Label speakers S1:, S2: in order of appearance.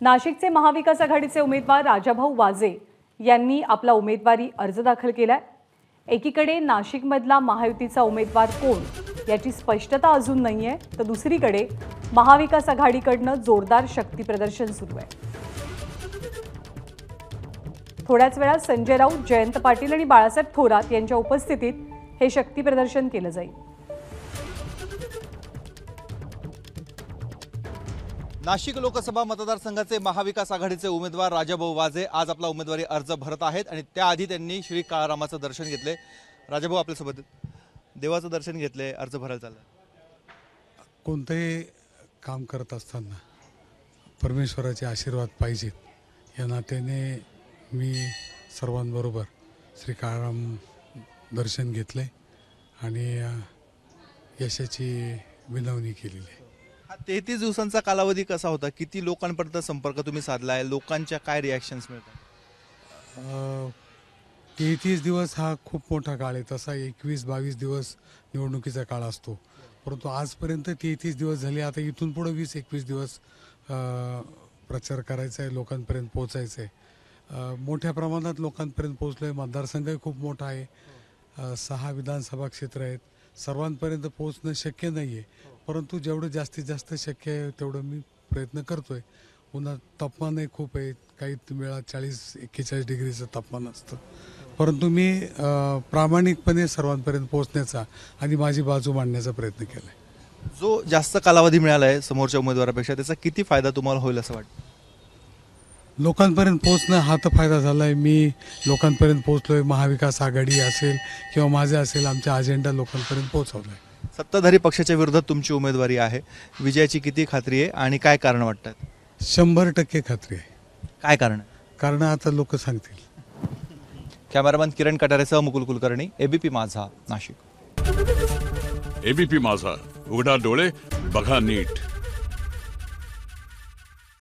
S1: नाशिकचे महाविकास आघाडीचे उमेदवार राजाभाऊ वाजे यांनी आपला उमेदवारी अर्ज दाखल केलाय। एकीकडे नाशिकमधला महायुतीचा उमेदवार कोण याची स्पष्टता अजून नाहीये, तर दुसरीकडे महाविकास आघाडीकडनं जोरदार शक्ती प्रदर्शन सुरू आहे। थोड्याच वेळात संजय राऊत, जयंत पाटील आणि बाळासाहेब थोरात यांच्या उपस्थितीत हे शक्ती प्रदर्शन केलं जाईल।
S2: नाशिक लोकसभा मतदारसंघाचे महाविकास आघाडीचे उमेदवार राजाभाऊ वाजे आज आपला उमेदवारी अर्ज भरत आहेत आणि त्याआधी त्यांनी श्री काळारामाचं दर्शन घेतले। राजाभाऊ आपल्यासोबत देवाचं दर्शन घेतले, अर्ज भरायला चालला।
S3: कोणतेही काम करत असताना परमेश्वराचे आशीर्वाद पाहिजेत या नात्याने मी सर्वांबरोबर श्री काळाराम दर्शन घेतले आणि यशाची विनवणी केलेली आहे।
S2: 33 दिवसांचा कालावधी कसा होता? किती लोकांपर्यंत संपर्क तुम्ही साधलाय? लोकांच्या काय रिॲक्शन्स मिळतात?
S3: 33 दिवस हा खूप मोठा काळ आहे। तसा 21-22 दिवस निवडणुकीचा काळ असतो, परंतु आजपर्यंत 33 दिवस झाले। आता इथून पुढे 20-21 दिवस प्रचार करायचा आहे, लोकांपर्यंत पोहोचायचं आहे। मोठ्या प्रमाणात लोकांपर्यंत पोहोचलोय। मतदारसंघही खूप मोठा आहे, 6 विधानसभा क्षेत्र आहेत। सर्वांपर्यंत पोहोचणं शक्य नाही आहे, परंतु जेवढं जास्तीत जास्त शक्य आहे तेवढं मी प्रयत्न करतोय। उन्हात तापमानही खूप आहे, काही वेळा 40-41 डिग्रीचं तापमान असतं, परंतु मी प्रामाणिकपणे सर्वांपर्यंत पोहोचण्याचा आणि माझी बाजू मांडण्याचा प्रयत्न केला आहे।
S2: जो जास्त कालावधी मिळाला आहे समोरच्या उमेदवारापेक्षा, त्याचा किती फायदा तुम्हाला होईल असं वाटतं?
S3: लोकांपर्यंत पोहोचणं हा तर फायदा झाला आहे। मी लोकांपर्यंत पोहोचलोय। महाविकास आघाडी असेल किंवा माझे असेल, आमचा अजेंडा लोकांपर्यंत पोहोचवला आहे।
S2: सत्ताधारी पक्षाच्या विरोधात तुमची उमेदवारी आहे, विजयाची किती खात्री आहे आणि काय कारण वाटतात?
S3: 100% खात्री आहे।
S2: काय कारण?
S3: कारण आता लोक सांगतील।
S2: कॅमेरामॅन किरण कटारेसह मुकुल कुलकर्णी, एबीपी माझा, नाशिक।
S4: एबीपी माझा, उघडा डोळे बघा नीट।